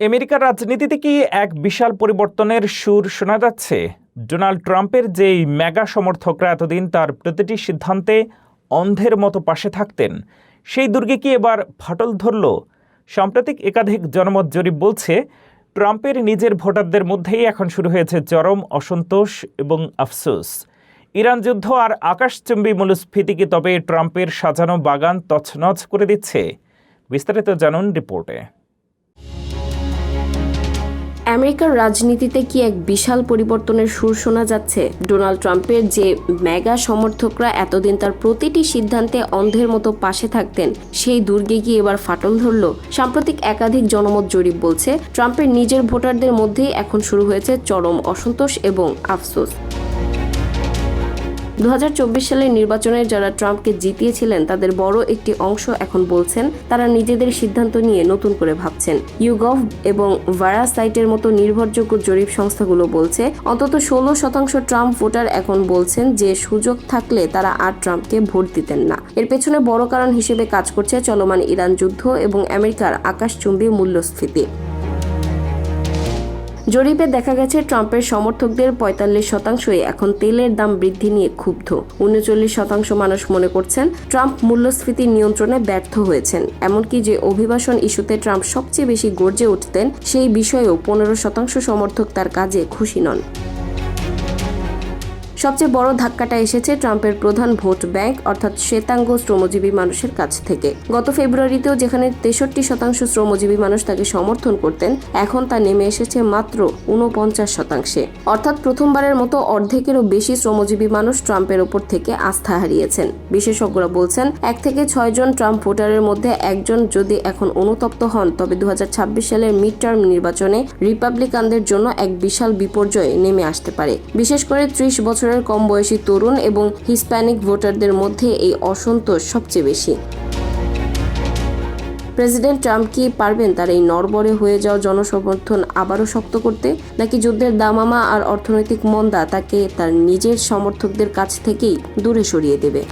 আমেরিকার রাজনীতিতে কি এক বিশাল পরিবর্তনের সুর শোনা যাচ্ছে? ডোনাল্ড ট্রাম্পের যেই মেগা সমর্থকরা এতদিন তার প্রতিটি সিদ্ধান্তে অন্ধের মতো পাশে থাকতেন, সেই দুর্গে কি এবার ফাটল ধরল? সাম্প্রতিক একাধিক জনমত জরিপ বলছে ট্রাম্পের নিজের ভোটারদের মধ্যেই এখন শুরু হয়েছে চরম অসন্তোষ এবং আফসোস। ইরান যুদ্ধ আর আকাশচুম্বী মূল্যস্ফীতি কি তবে ট্রাম্পের সাজানো বাগান তছনছ করে দিচ্ছে? বিস্তারিত জানুন রিপোর্টে। আমেরিকার রাজনীতিতে কি এক বিশাল পরিবর্তনের সুর শোনা যাচ্ছে? ডোনাল্ড ট্রাম্পের যে মেগা সমর্থকরা এতদিন তার প্রতিটি সিদ্ধান্তে অন্ধের মতো পাশে থাকতেন, সেই দুর্গে কি এবার ফাটল ধরল? সাম্প্রতিক একাধিক জনমত জরিপ বলছে ট্রাম্পের নিজের ভোটারদের মধ্যেই এখন শুরু হয়েছে চরম অসন্তোষ এবং আফসোস। 2024 সালের নির্বাচনে যারা ট্রাম্পকে জিতিয়েছিলেন তাদের বড় একটি অংশ এখন বলছেন তারা নিজেদের সিদ্ধান্ত নিয়ে নতুন করে ভাবছেন। YouGov এবং ভারাসাইটের মতো নির্ভরযোগ্য জরিপ সংস্থাগুলো বলছে অন্তত 16% ট্রাম্প ভোটার এখন বলছেন যে সুযোগ থাকলে তারা আর ট্রাম্পকে ভোট দিতেন না। এর পেছনে বড় কারণ হিসেবে কাজ করছে চলমান ইরান যুদ্ধ এবং আমেরিকার আকাশচুম্বী মূল্যস্ফীতি। জরিপে দেখা গেছে ট্রাম্পের সমর্থকদের 45%ই এখন তেলের দাম বৃদ্ধি নিয়ে ক্ষুব্ধ। 39% মানুষ মনে করছেন ট্রাম্প মূল্যস্ফীতি নিয়ন্ত্রণে ব্যর্থ হয়েছেন। এমনকি যে অভিবাসন ইস্যুতে ট্রাম্প সবচেয়ে বেশি গর্জে উঠতেন সেই বিষয়েও 15% সমর্থক তার কাজে খুশি নন। সবচেয়ে বড় ধাক্কাটা এসেছে ট্রাম্পের প্রধান ভোট ব্যাংক অর্থাৎ শ্বেতাঙ্গ শ্রমজীবী মানুষের কাছ থেকে। গত ফেব্রুয়ারিতেও যেখানে 63% শ্রমজীবী মানুষ তাকে সমর্থন করতেন, এখন তা নেমে এসেছে মাত্র 49%। অর্থাৎ প্রথমবারের মতো অর্ধেকেরও বেশি শ্রমজীবী মানুষ ট্রাম্পের ওপর থেকে আস্থা হারিয়েছেন। বিশেষজ্ঞরা বলছেন 1 থেকে 6 জন ট্রাম্প ভোটারের মধ্যে একজন যদি এখন অনুতপ্ত হন তবে 2026 সালের মিড টার্ম নির্বাচনে রিপাবলিকানদের জন্য এক বিশাল বিপর্যয় নেমে আসতে পারে। বিশেষ করে 30 বছরের কম বয়সী তরুণ এবং হিস্প্যানিক ভোটারদের মধ্যে এই অসন্তোষ সবচেয়ে বেশি। প্রেসিডেন্ট ট্রাম্প কি পারবেন তার এই নড়বড়ে হয়ে যাওয়া জনসমর্থন আবারও শক্ত করতে, নাকি যুদ্ধের দামামা আর অর্থনৈতিক মন্দা তাকে তার নিজের সমর্থকদের কাছ থেকেই দূরে সরিয়ে দেবে?